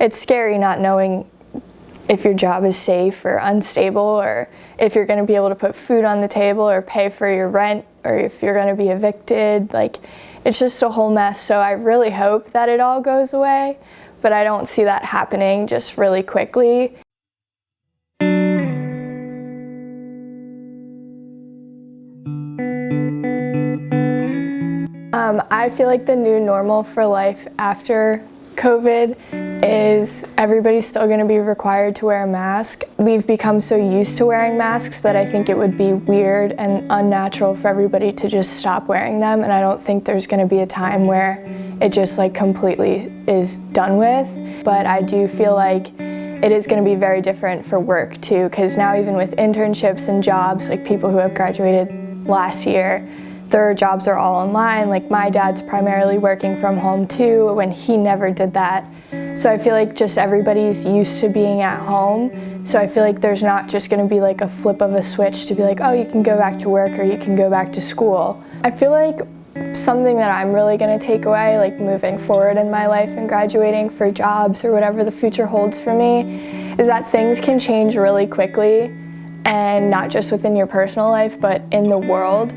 it's scary not knowing if your job is safe or unstable, or if you're going to be able to put food on the table or pay for your rent, or if you're going to be evicted. Like, it's just a whole mess. So I really hope that it all goes away, but I don't see that happening just really quickly. I feel like the new normal for life after COVID is everybody's still going to be required to wear a mask. We've become so used to wearing masks that I think it would be weird and unnatural for everybody to just stop wearing them, and I don't think there's going to be a time where it just like completely is done with. But I do feel like it is going to be very different for work too, because now even with internships and jobs, like people who have graduated last year, their jobs are all online. Like my dad's primarily working from home too, when he never did that. So I feel like just everybody's used to being at home. So I feel like there's not just gonna be like a flip of a switch to be like, oh, you can go back to work or you can go back to school. I feel like something that I'm really gonna take away, like moving forward in my life and graduating for jobs or whatever the future holds for me, is that things can change really quickly, and not just within your personal life, but in the world.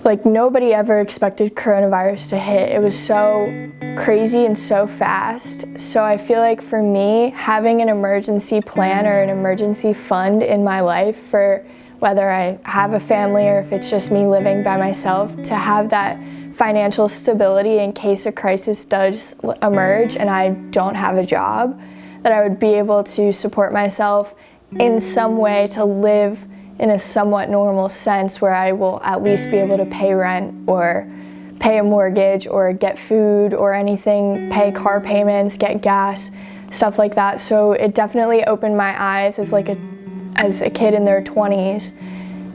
Like, nobody ever expected coronavirus to hit. It was so crazy and so fast. So I feel like for me, having an emergency plan or an emergency fund in my life for whether I have a family or if it's just me living by myself, to have that financial stability in case a crisis does emerge and I don't have a job, that I would be able to support myself in some way to live in a somewhat normal sense, where I will at least be able to pay rent or pay a mortgage or get food or anything, pay car payments, get gas, stuff like that. So it definitely opened my eyes as a kid in their 20s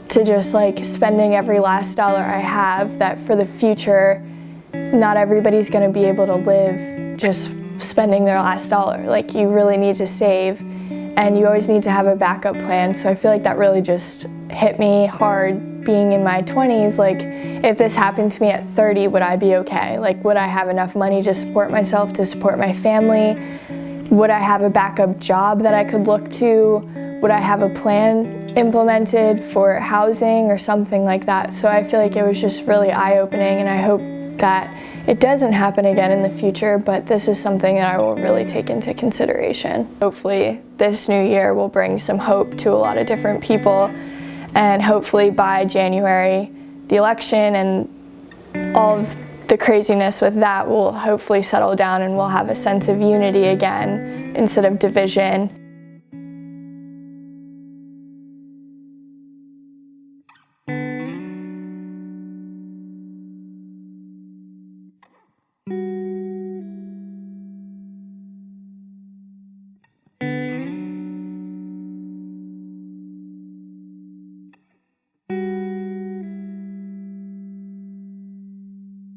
to just like spending every last dollar I have, that for the future, not everybody's gonna be able to live just spending their last dollar. Like, you really need to save, and you always need to have a backup plan. So I feel like that really just hit me hard being in my 20s. Like, if this happened to me at 30, would I be okay? Like, would I have enough money to support myself, to support my family? Would I have a backup job that I could look to? Would I have a plan implemented for housing or something like that? So I feel like it was just really eye-opening, and I hope that it doesn't happen again in the future, but this is something that I will really take into consideration. Hopefully this new year will bring some hope to a lot of different people, and hopefully by January, the election and all of the craziness with that will hopefully settle down and we'll have a sense of unity again instead of division.